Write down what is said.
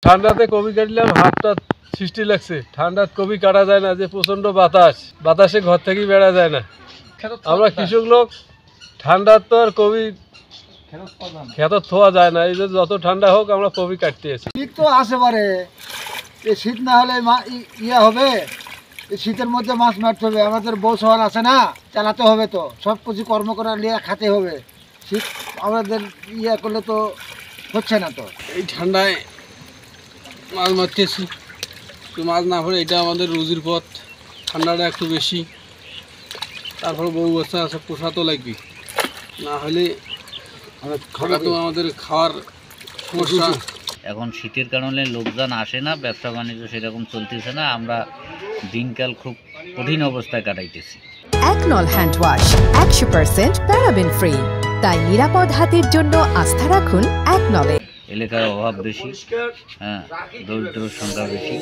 ঠান্ডাতে কপি কাটলাম, হাতটা সৃষ্টি লাগছে। ঠান্ডাত কপি কাটা যায় না, যে প্রচন্ড বাতাসে ঘর থেকেই বেড়া যায় না। আমরা কৃষক লোক, ঠান্ডার তো আর কপি খেত থোয়া যায় না। এই যে যত ঠান্ডা হোক আমরা কপি কাটতে আছি। শীত তো আসে পারে, এই শীত না হলে ইয়ে হবে, এই শীতের মধ্যে মাছ মারতে হবে। আমাদের বউ সওয়াল আছে না, চালাতে হবে, তো সব কিছু কর্ম করা নিয়ে খাতে হবে। শীত আমাদের ইয়ে করলে তো হচ্ছে না। তো এই ঠান্ডায় মাছ মারতেছি, তো মাছ না পড়ে এটা আমাদের রুজির পথ। ঠান্ডাটা একটু বেশি, তারপরে বউ বাচ্চা আছে, পোষা তো লাগবে, না হলে খাওয়া তো আমাদের খাওয়ার সমস্যা। এখন শীতের কারণে লোকজন আসে না, ব্যবসা বাণিজ্য সেরকম চলতেছে না। আমরা দিনকাল খুব কঠিন অবস্থায় কাটাইতেছি। একনল হ্যান্ড ওয়াশ 100% প্যারাবেন ফ্রি, তাই নিরাপদ হাতের জন্য আস্থা রাখুন একনলে। এলাকার অভাব বেশি, দরিদ্র সংখ্যা বেশি।